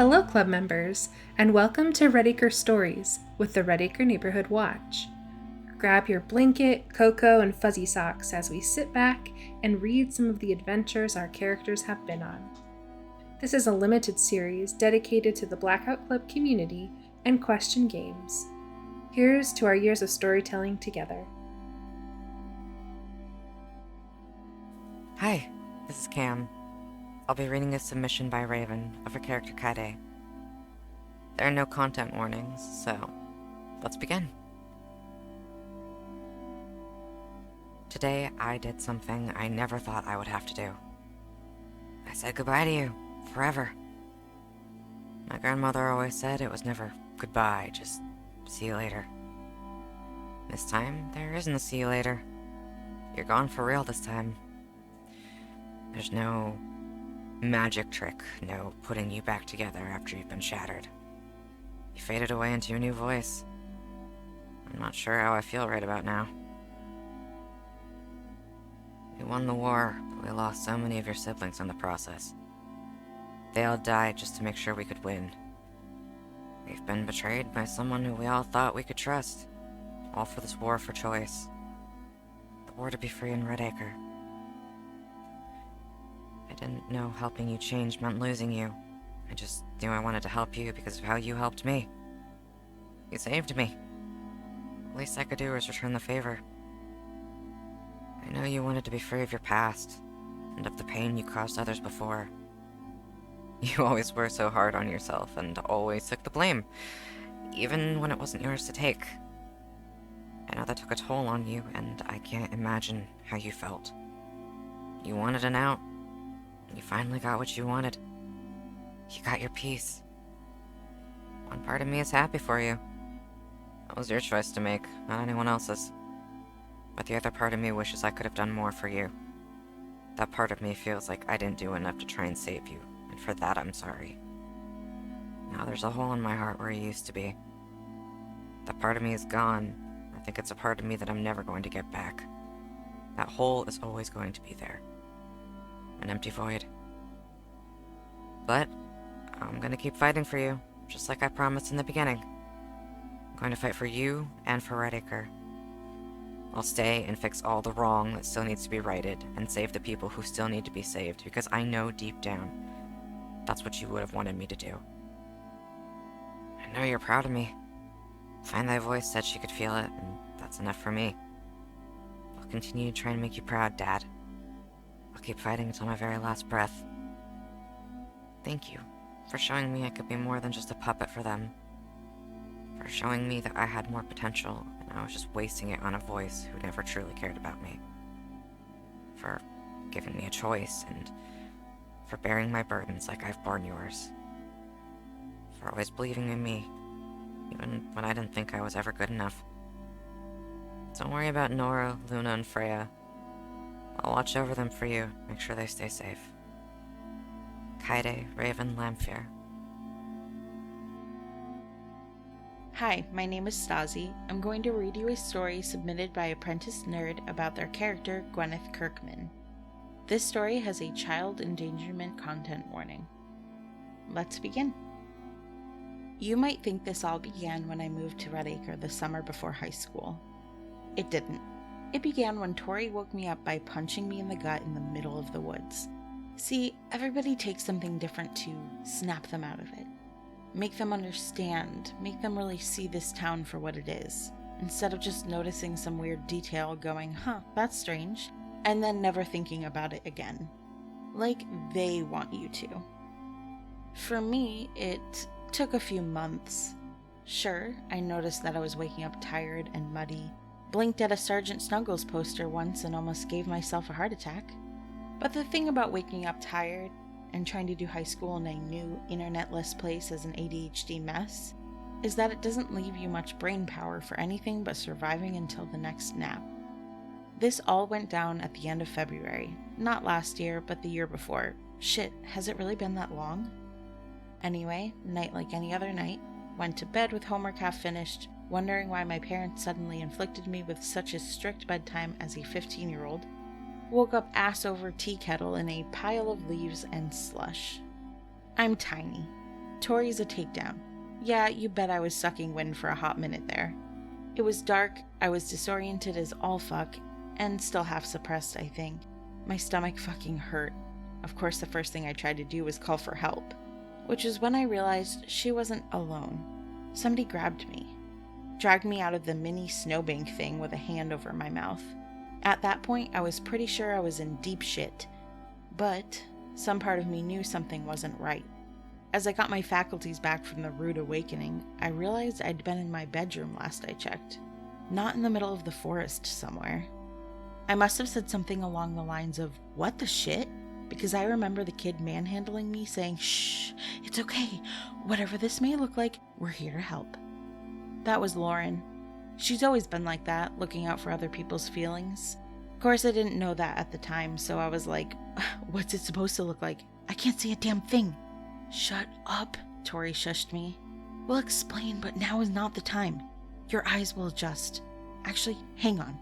Hello, club members, and welcome to Redacre Stories with the Redacre Neighborhood Watch. Grab your blanket, cocoa, and fuzzy socks as we sit back and read some of the adventures our characters have been on. This is a limited series dedicated to the Blackout Club community and question games. Here's to our years of storytelling together. Hi, this is Cam. I'll be reading a submission by Raven of her character Kade. There are no content warnings, so let's begin. Today I did something I never thought I would have to do. I said goodbye to you, forever. My grandmother always said it was never goodbye, just see you later. This time, there isn't a see you later. You're gone for real this time. There's no magic trick, no putting you back together after you've been shattered. You faded away into your new voice. I'm not sure how I feel right about now. We won the war, but we lost so many of your siblings in the process. They all died just to make sure we could win. We've been betrayed by someone who we all thought we could trust, all for this war for choice. The war to be free in Redacre. I didn't know helping you change meant losing you. I just knew I wanted to help you because of how you helped me. You saved me. The least I could do was return the favor. I know you wanted to be free of your past, and of the pain you caused others before. You always were so hard on yourself, and always took the blame, even when it wasn't yours to take. I know that took a toll on you, and I can't imagine how you felt. You wanted an out. You finally got what you wanted. You got your peace. One part of me is happy for you. That was your choice to make, not anyone else's. But the other part of me wishes I could have done more for you. That part of me feels like I didn't do enough to try and save you, and for that I'm sorry. Now there's a hole in my heart where you used to be. That part of me is gone. I think it's a part of me that I'm never going to get back. That hole is always going to be there. An empty void. But I'm gonna keep fighting for you, just like I promised in the beginning. I'm going to fight for you and for Redacre. I'll stay and fix all the wrong that still needs to be righted, and save the people who still need to be saved, because I know deep down, that's what you would have wanted me to do. I know you're proud of me. Find Thy Voice said she could feel it, and that's enough for me. I'll continue to try and make you proud, Dad. I'll keep fighting until my very last breath. Thank you for showing me I could be more than just a puppet for them. For showing me that I had more potential, and I was just wasting it on a voice who never truly cared about me. For giving me a choice, and for bearing my burdens like I've borne yours. For always believing in me, even when I didn't think I was ever good enough. Don't worry about Nora, Luna, and Freya. I'll watch over them for you, make sure they stay safe. Kade, Raven, Lamphere. Hi, my name is Stasi. I'm going to read you a story submitted by apprenticeNerd about their character, Gwyneth Kirkman. This story has a child endangerment content warning. Let's begin. You might think this all began when I moved to Redacre the summer before high school. It didn't. It began when Tori woke me up by punching me in the gut in the middle of the woods. See, everybody takes something different to snap them out of it. Make them understand, make them really see this town for what it is, instead of just noticing some weird detail going, that's strange, and then never thinking about it again. Like they want you to. For me, it took a few months. Sure, I noticed that I was waking up tired and muddy, blinked at a Sergeant Snuggles poster once and almost gave myself a heart attack. But the thing about waking up tired and trying to do high school in a new internet-less place as an ADHD mess is that it doesn't leave you much brain power for anything but surviving until the next nap. This all went down at the end of February. Not last year, but the year before. Shit, has it really been that long? Anyway, night like any other night, went to bed with homework half finished, wondering why my parents suddenly inflicted me with such a strict bedtime as a 15-year-old, woke up ass over tea kettle in a pile of leaves and slush. I'm tiny. Tori's a takedown. Yeah, you bet I was sucking wind for a hot minute there. It was dark, I was disoriented as all fuck, and still half suppressed, I think. My stomach fucking hurt. Of course, the first thing I tried to do was call for help, which is when I realized she wasn't alone. Somebody grabbed me, dragged me out of the mini snowbank thing with a hand over my mouth. At that point, I was pretty sure I was in deep shit, but some part of me knew something wasn't right. As I got my faculties back from the rude awakening, I realized I'd been in my bedroom last I checked, not in the middle of the forest somewhere. I must have said something along the lines of, "What the shit?" because I remember the kid manhandling me saying, "Shh, it's okay. Whatever this may look like, we're here to help." That was Lauren. She's always been like that, looking out for other people's feelings. Of course, I didn't know that at the time, so I was like, "What's it supposed to look like? I can't see a damn thing." "Shut up," Tori shushed me. "We'll explain, but now is not the time. Your eyes will adjust. Actually, hang on."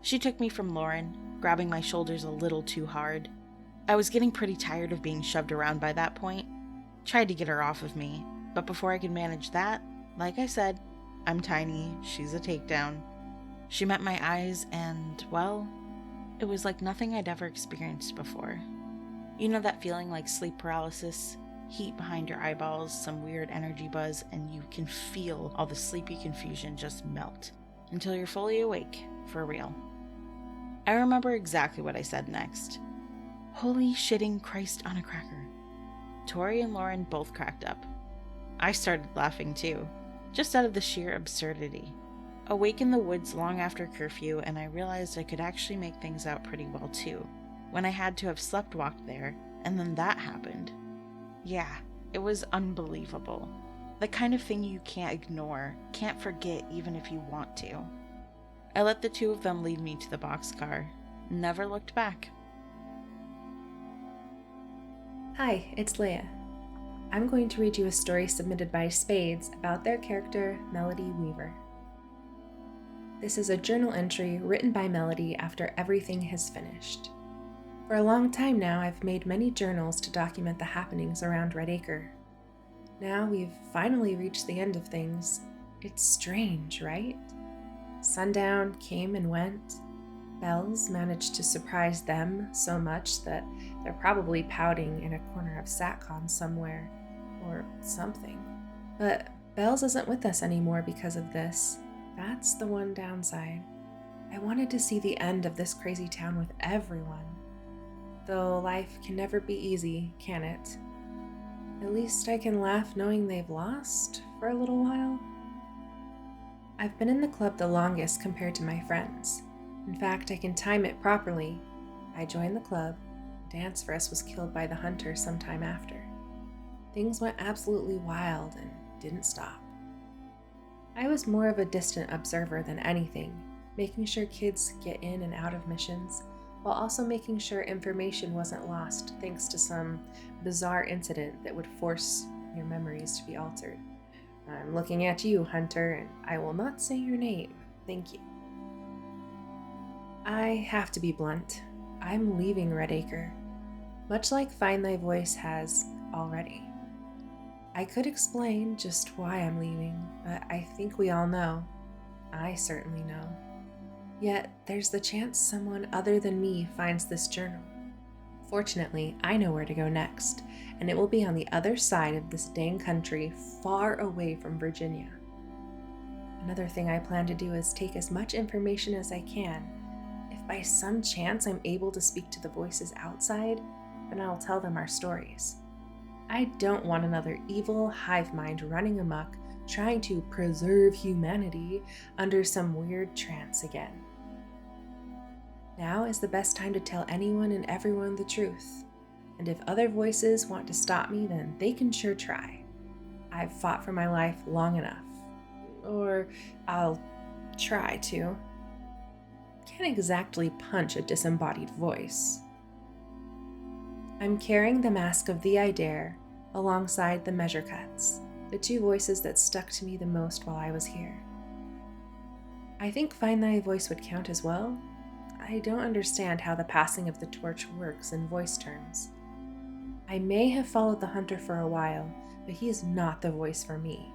She took me from Lauren, grabbing my shoulders a little too hard. I was getting pretty tired of being shoved around by that point. Tried to get her off of me, but before I could manage that, like I said, I'm tiny, she's a takedown. She met my eyes and, well, it was like nothing I'd ever experienced before. You know that feeling like sleep paralysis? Heat behind your eyeballs, some weird energy buzz, and you can feel all the sleepy confusion just melt until you're fully awake, for real. I remember exactly what I said next. "Holy shitting Christ on a cracker." Tori and Lauren both cracked up. I started laughing too, just out of the sheer absurdity. Awake in the woods long after curfew, and I realized I could actually make things out pretty well too, when I had to have slept-walked there, and then that happened. Yeah, it was unbelievable. The kind of thing you can't ignore, can't forget even if you want to. I let the two of them lead me to the boxcar. Never looked back. Hi, it's Leia. I'm going to read you a story submitted by Spades about their character, Melody Weaver. This is a journal entry written by Melody after everything has finished. For a long time now, I've made many journals to document the happenings around Redacre. Now we've finally reached the end of things. It's strange, right? Sundown came and went. Bells managed to surprise them so much that they're probably pouting in a corner of SatCon somewhere, or something. But Bells isn't with us anymore because of this. That's the one downside. I wanted to see the end of this crazy town with everyone. Though life can never be easy, can it? At least I can laugh knowing they've lost for a little while. I've been in the club the longest compared to my friends. In fact, I can time it properly. I joined the club. Dance for us was killed by the hunter sometime after. Things went absolutely wild and didn't stop. I was more of a distant observer than anything, making sure kids get in and out of missions, while also making sure information wasn't lost thanks to some bizarre incident that would force your memories to be altered. I'm looking at you, Hunter, and I will not say your name. Thank you. I have to be blunt. I'm leaving Redacre, much like Find Thy Voice has already. I could explain just why I'm leaving, but I think we all know. I certainly know. Yet, there's the chance someone other than me finds this journal. Fortunately, I know where to go next, and it will be on the other side of this dang country, far away from Virginia. Another thing I plan to do is take as much information as I can. If by some chance I'm able to speak to the voices outside, then I'll tell them our stories. I don't want another evil hive mind running amok, trying to preserve humanity under some weird trance again. Now is the best time to tell anyone and everyone the truth. And if other voices want to stop me, then they can sure try. I've fought for my life long enough. Or I'll try to. Can't exactly punch a disembodied voice. I'm carrying the Mask of Thee I Dare alongside the Measure Cuts, the two voices that stuck to me the most while I was here. I think Find Thy Voice would count as well. I don't understand how the passing of the torch works in voice terms. I may have followed the hunter for a while, but he is not the voice for me.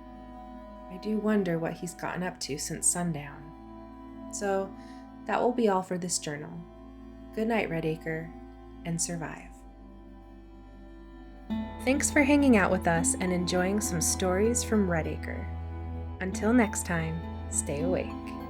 I do wonder what he's gotten up to since sundown. So, that will be all for this journal. Good night, Redacre, and survive. Thanks for hanging out with us and enjoying some stories from Redacre. Until next time, stay awake.